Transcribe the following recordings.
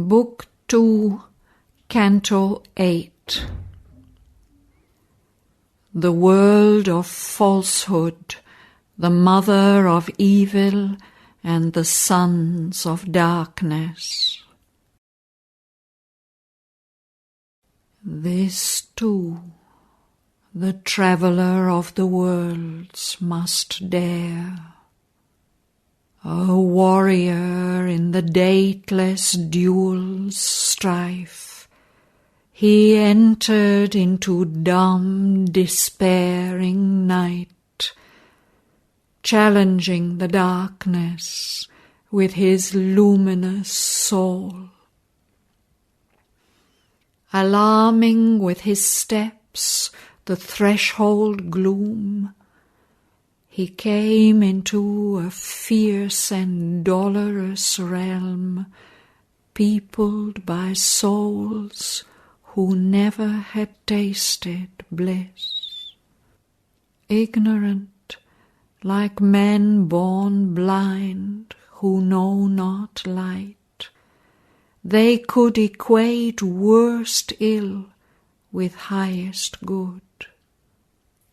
Book 2, Canto 8. The world of falsehood, the mother of evil and the sons of darkness. This too, the traveller of the worlds must dare. A warrior in the dateless duel's strife, he entered into dumb, despairing night, challenging the darkness with his luminous soul. Alarming with his steps the threshold gloom, he came into a fierce and dolorous realm, peopled by souls who never had tasted bliss. Ignorant, like men born blind who know not light, they could equate worst ill with highest good.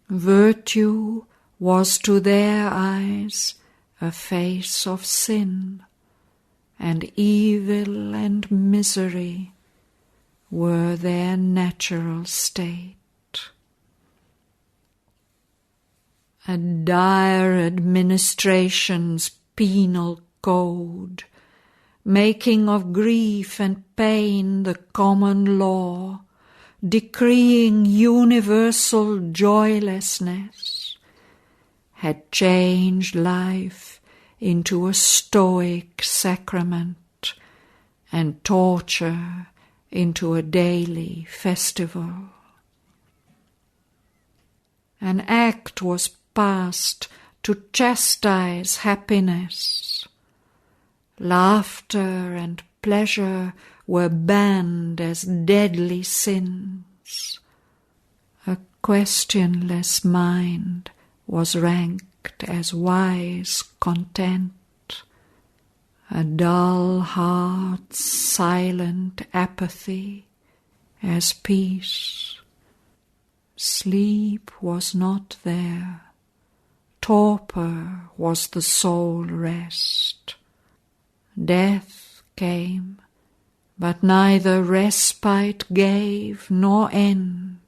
Virtue was to their eyes a face of sin, and evil and misery were their natural state. A dire administration's penal code, making of grief and pain the common law, decreeing universal joylessness, had changed life into a stoic sacrament and torture into a daily festival. An act was passed to chastise happiness. Laughter and pleasure were banned as deadly sins. A questionless mind was ranked as wise content. A dull heart's silent apathy as peace. Sleep was not there. Torpor was the sole rest. Death came, but neither respite gave nor end.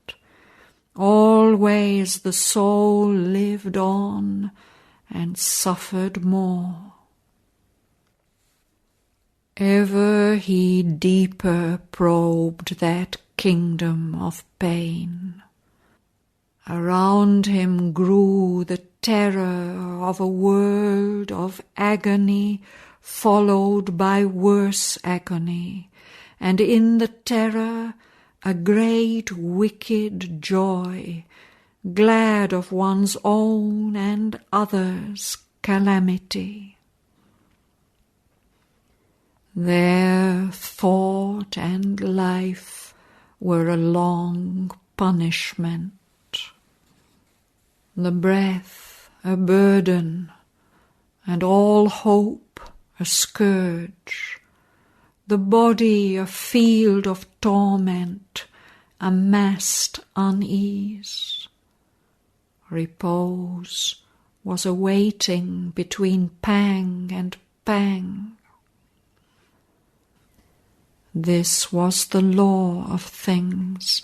Always the soul lived on and suffered more. Ever he deeper probed that kingdom of pain. Around him grew the terror of a world of agony followed by worse agony, and in the terror a great wicked joy, glad of one's own and others' calamity. There thought and life were a long punishment, the breath a burden, and all hope a scourge, the body a field of torment, a massed unease. Repose was awaiting between pang and pang. This was the law of things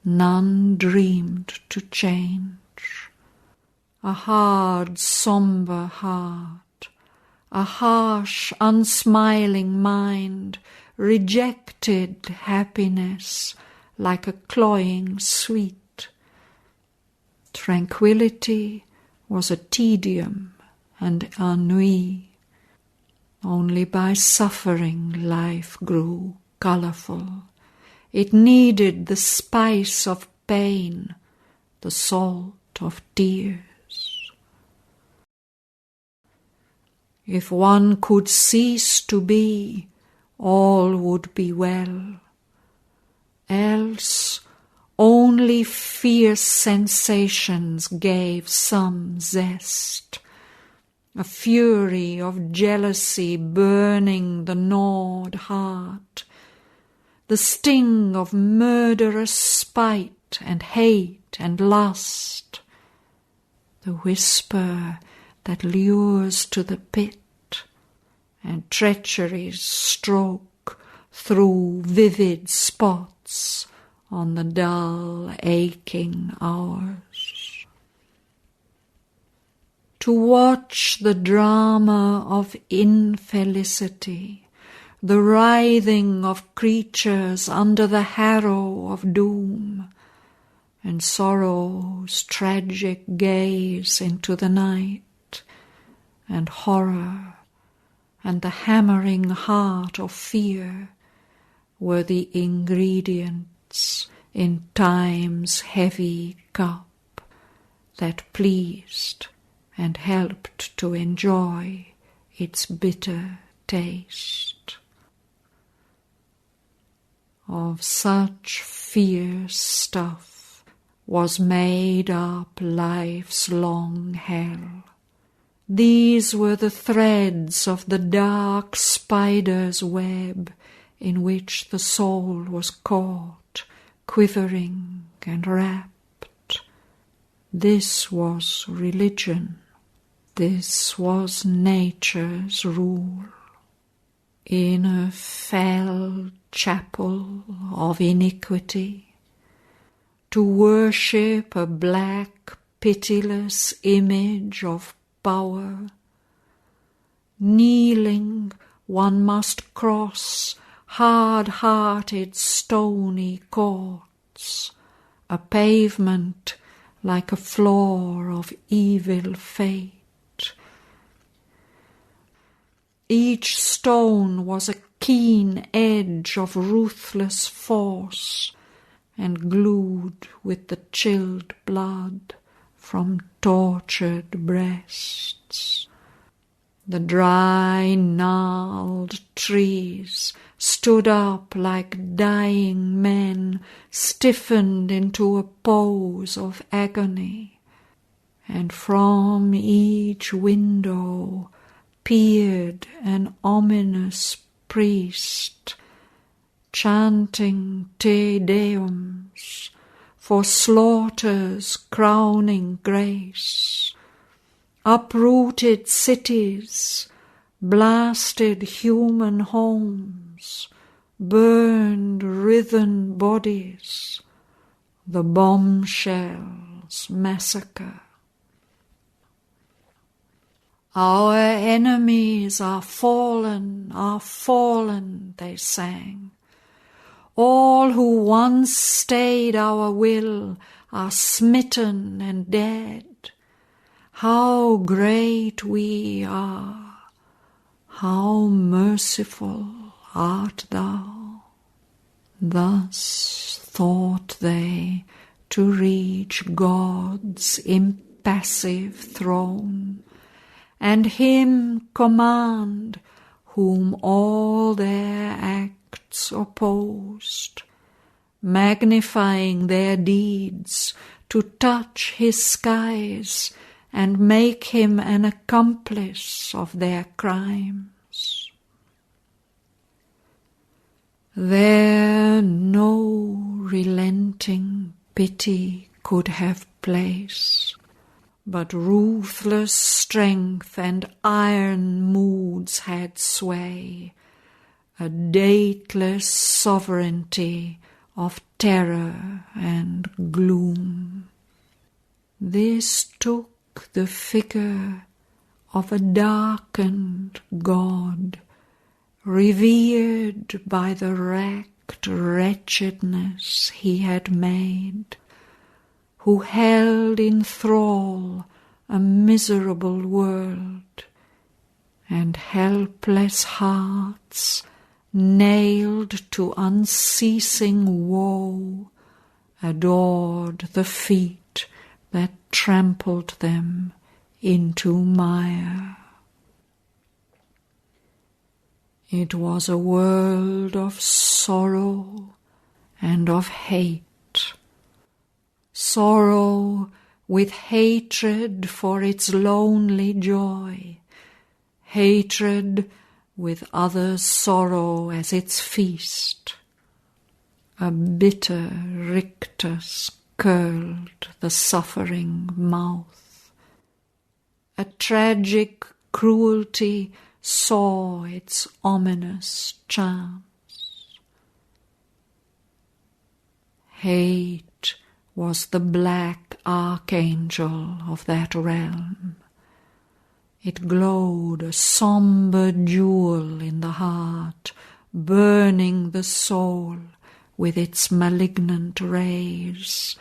none dreamed to change. A hard, sombre heart, a harsh, unsmiling mind rejected happiness like a cloying sweet. Tranquility was a tedium and ennui. Only by suffering life grew colourful. It needed the spice of pain, the salt of tears. If one could cease to be, all would be well. Else only fierce sensations gave some zest, a fury of jealousy burning the gnawed heart, the sting of murderous spite and hate and lust, the whisper that lures to the pit, and treachery's stroke through vivid spots on the dull, aching hours. To watch the drama of infelicity, the writhing of creatures under the harrow of doom, and sorrow's tragic gaze into the night, and horror, and the hammering heart of fear were the ingredients in time's heavy cup that pleased and helped to enjoy its bitter taste. Of such fierce stuff was made up life's long hell. These were the threads of the dark spider's web in which the soul was caught, quivering and wrapped. This was religion. This was nature's rule. In a fell chapel of iniquity, to worship a black, pitiless image of power, kneeling, one must cross hard-hearted stony courts, a pavement like a floor of evil fate. Each stone was a keen edge of ruthless force, and glued with the chilled blood from tortured breasts. The dry, gnarled trees stood up like dying men, stiffened into a pose of agony, and from each window peered an ominous priest, chanting Te Deums for slaughter's crowning grace. Uprooted cities, blasted human homes, burned writhen bodies, the bombshell's massacre. Our enemies are fallen, they sang. All who once stayed our will are smitten and dead. How great we are, how merciful art thou. Thus thought they to reach God's impassive throne, and him command whom all their acts opposed, magnifying their deeds to touch his skies and make him an accomplice of their crimes. There no relenting pity could have place, but ruthless strength and iron moods had sway, a dateless sovereignty of terror and gloom. This took the figure of a darkened God, revered by the racked wretchedness he had made, who held in thrall a miserable world, and helpless hearts nailed to unceasing woe adored the feet that trampled them into mire. It was a world of sorrow and of hate, sorrow with hatred for its lonely joy, hatred with other sorrow as its feast, A bitter rictus curled the suffering mouth. A tragic cruelty saw its ominous chance. Hate was the black archangel of that realm. It glowed a sombre jewel in the heart, burning the soul with its malignant rays,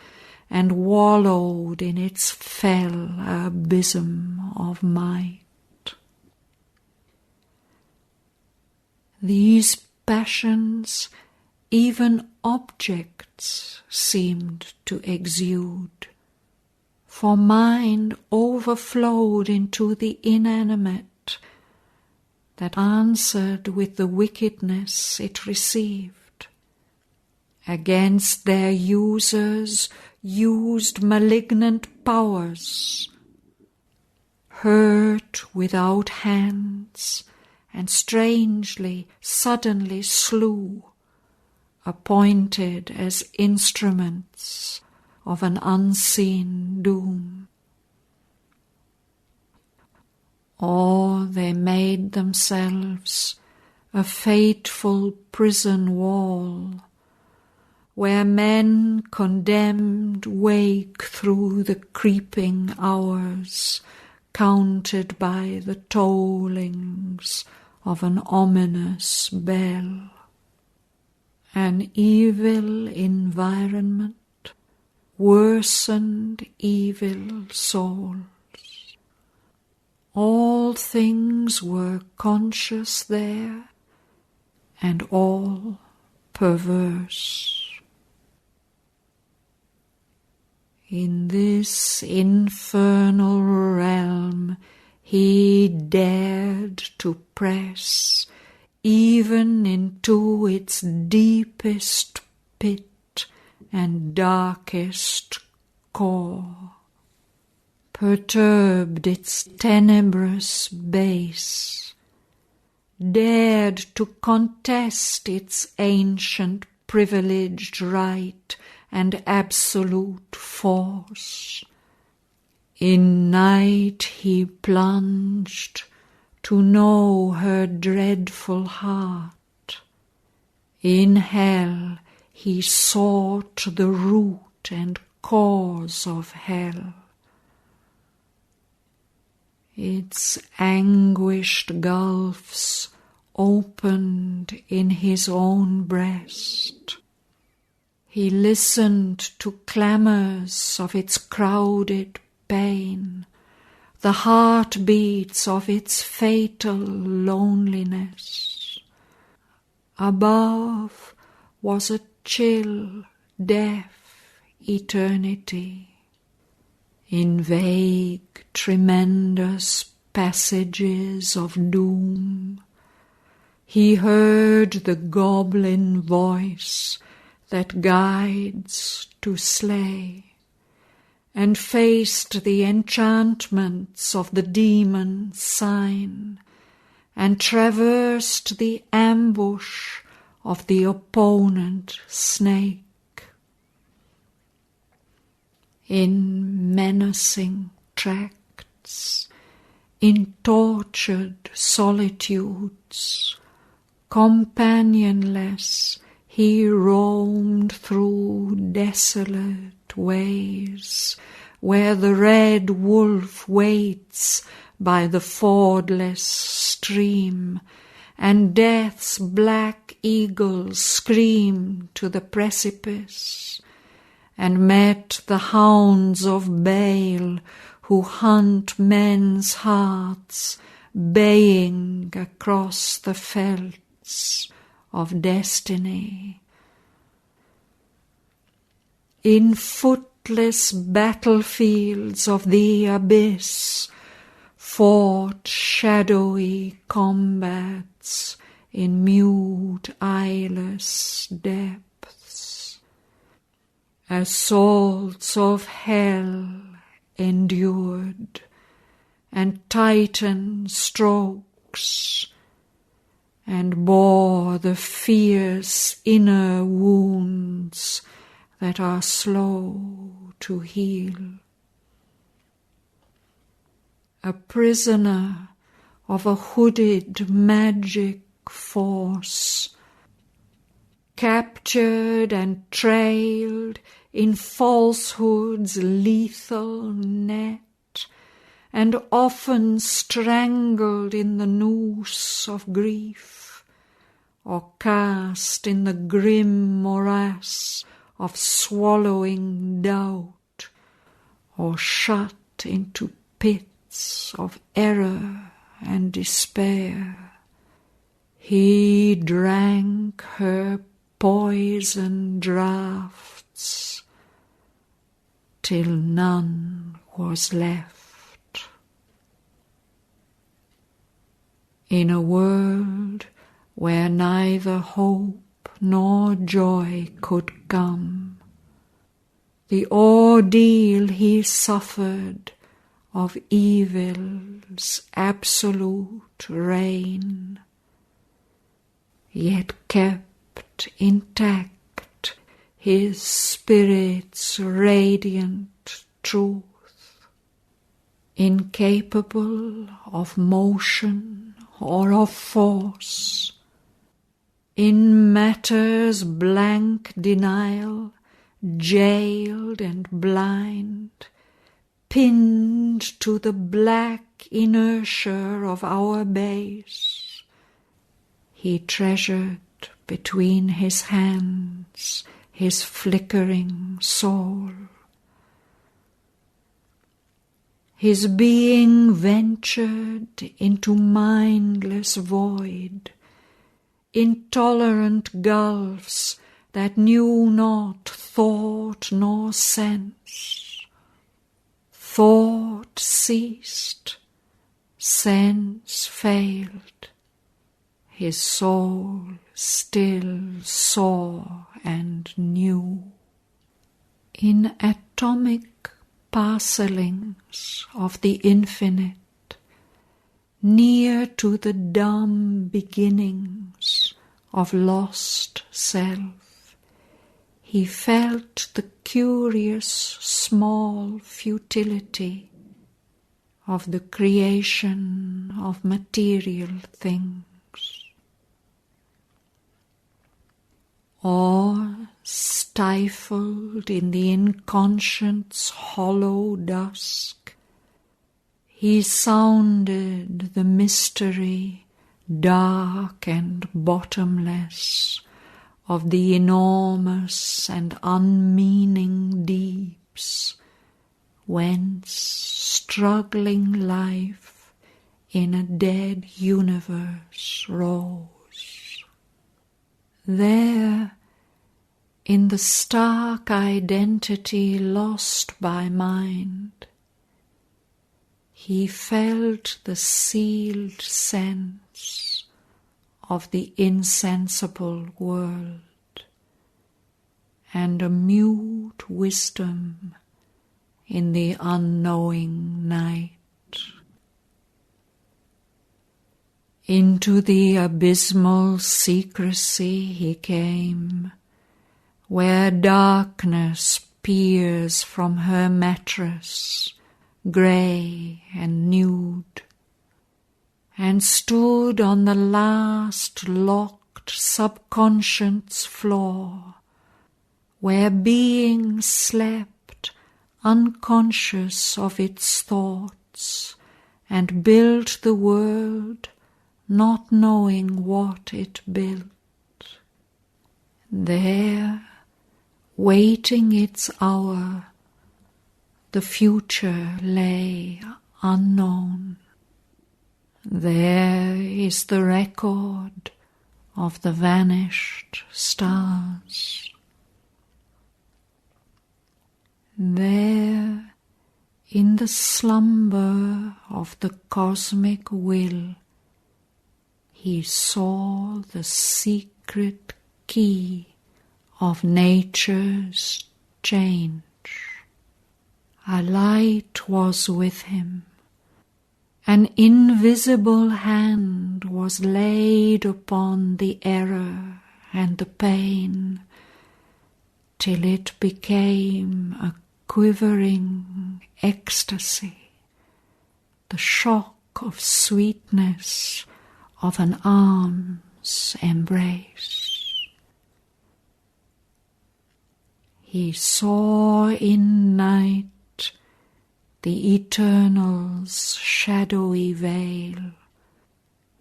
and wallowed in its fell abysm of might. These passions even objects seemed to exude, for mind overflowed into the inanimate that answered with the wickedness it received. Against their users used malignant powers, hurt without hands, and strangely, suddenly slew, appointed as instruments of an unseen doom. Or they made themselves a fateful prison wall, where men condemned wake through the creeping hours, counted by the tollings of an ominous bell. An evil environment worsened evil souls. All things were conscious there, and all perverse. In this infernal realm he dared to press, even into its deepest pit and darkest core, perturbed its tenebrous base, dared to contest its ancient privileged right and absolute force. In night he plunged to know her dreadful heart. In hell he sought the root and cause of hell. Its anguished gulfs opened in his own breast. He listened to clamours of its crowded pain, the heartbeats of its fatal loneliness. Above was a chill, deaf eternity. In vague, tremendous passages of doom, he heard the goblin voice that guides to slay, and faced the enchantments of the demon sign, and traversed the ambush of the opponent snake. In menacing tracts, in tortured solitudes, companionless, he roamed through desolate ways, where the red wolf waits by the fordless stream, and death's black eagles scream to the precipice, and met the hounds of Baal who hunt men's hearts, baying across the felts of destiny. In footless battlefields of the abyss fought shadowy combats in mute eyeless depths. Assaults of hell endured, and titan strokes, and bore the fierce inner wounds that are slow to heal. A prisoner of a hooded magic force, captured and trailed in falsehood's lethal net, and often strangled in the noose of grief, or cast in the grim morass of swallowing doubt, or shut into pits of error and despair. He drank her poison draughts till none was left. In a world where neither hope nor joy could come, the ordeal he suffered of evil's absolute reign, yet kept intact his spirit's radiant truth, incapable of motion or of force, in matter's blank denial, jailed and blind, pinned to the black inertia of our base. He treasured between his hands his flickering soul. His being ventured into mindless void, intolerant gulfs that knew not thought nor sense. Thought ceased, sense failed, his soul still saw and knew. In atomic parcelings of the infinite, near to the dumb beginnings of lost self, he felt the curious small futility of the creation of material things. Or, stifled in the inconscient's hollow dusk, he sounded the mystery, dark and bottomless, of the enormous and unmeaning deeps, whence struggling life in a dead universe rose. There, in the stark identity lost by mind, he felt the sealed sense of the insensible world, and a mute wisdom in the unknowing night. Into the abysmal secrecy he came, where darkness peers from her mattress, grey and nude, and stood on the last locked subconscious floor, where being slept unconscious of its thoughts, and built the world not knowing what it built. There, waiting its hour, the future lay unknown. There is the record of the vanished stars. There, in the slumber of the cosmic will, he saw the secret key of nature's change. A light was with him, An invisible hand was laid upon the error and the pain, till it became a quivering ecstasy, the shock of sweetness of an arm's embrace. He saw in night the Eternal's shadowy veil,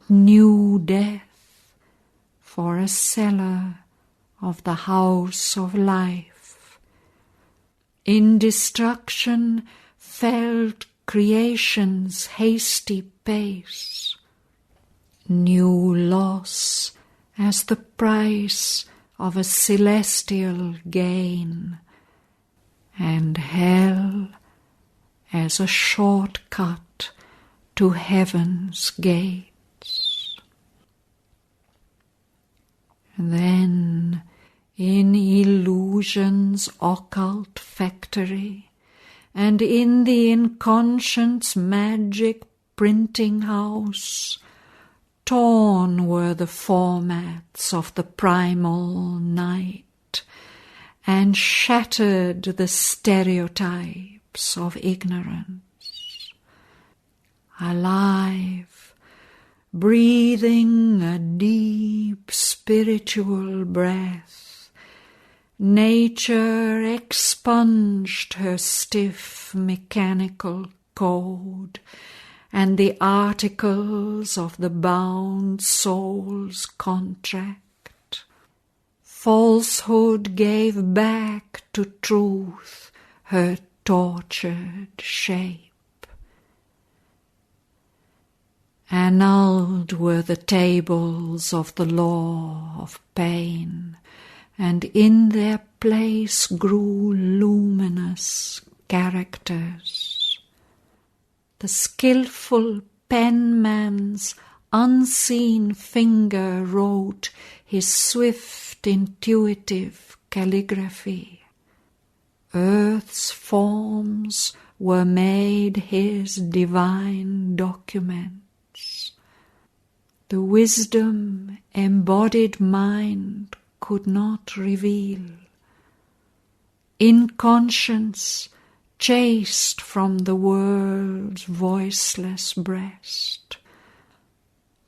new death for a seller of the house of life. In destruction felt creation's hasty pace, new loss as the price of a celestial gain, and hell as a shortcut to heaven's gates. Then, in illusion's occult factory, and in the Inconscient's magic printing house, torn were the formats of the primal night, and shattered the stereotypes of ignorance. Alive, breathing a deep spiritual breath, nature expunged her stiff mechanical code and the articles of the bound soul's contract. Falsehood gave back to truth her tortured shape. Annulled were the tables of the law of pain, and in their place grew luminous characters. The skillful penman's unseen finger wrote his swift, intuitive calligraphy. Earth's forms were made his divine documents. The wisdom embodied mind could not reveal. Inconscience chased from the world's voiceless breast.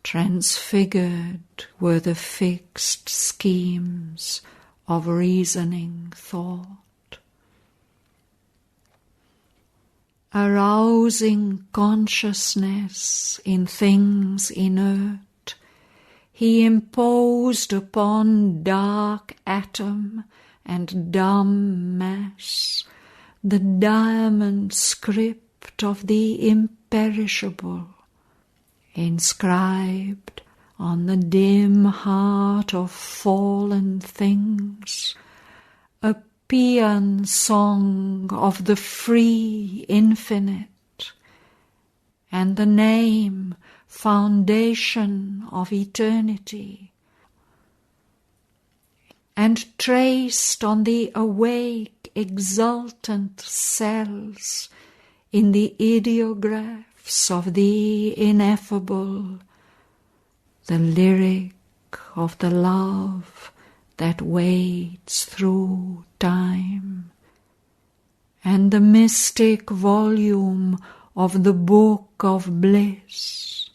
Transfigured were the fixed schemes of reasoning thought. Arousing consciousness in things inert, he imposed upon dark atom and dumb mass the diamond script of the imperishable, inscribed on the dim heart of fallen things, a paean song of the free infinite, and the name, foundation of eternity, and traced on the awake exultant cells in the ideographs of the ineffable, the lyric of the love that waits through time, and the mystic volume of the book of bliss,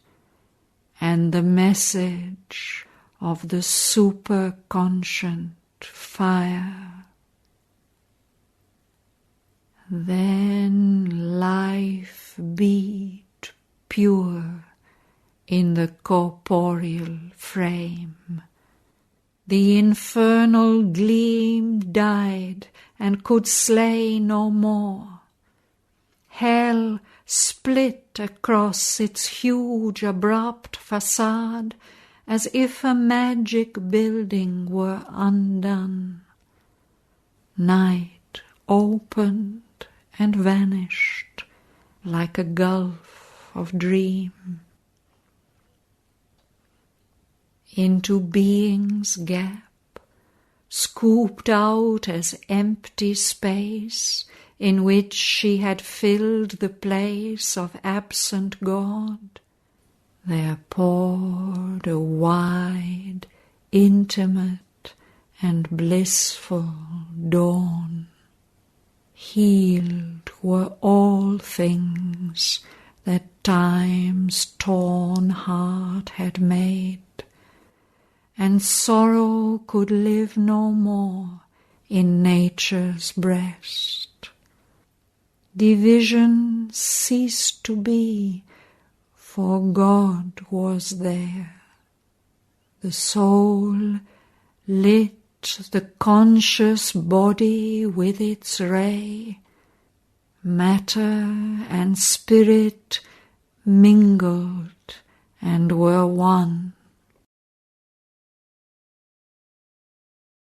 and the message of the superconscient fire. Then life beat pure in the corporeal frame. The infernal gleam died and could slay no more. Hell split across its huge abrupt facade as if a magic building were undone. Night opened and vanished like a gulf of dream. Into being's gap, scooped out as empty space, in which she had filled the place of absent God, there poured a wide, intimate, and blissful dawn. Healed were all things that time's torn heart had made, and sorrow could live no more in nature's breast. Division ceased to be, for God was there. The soul lit the conscious body with its ray. Matter and spirit mingled and were one.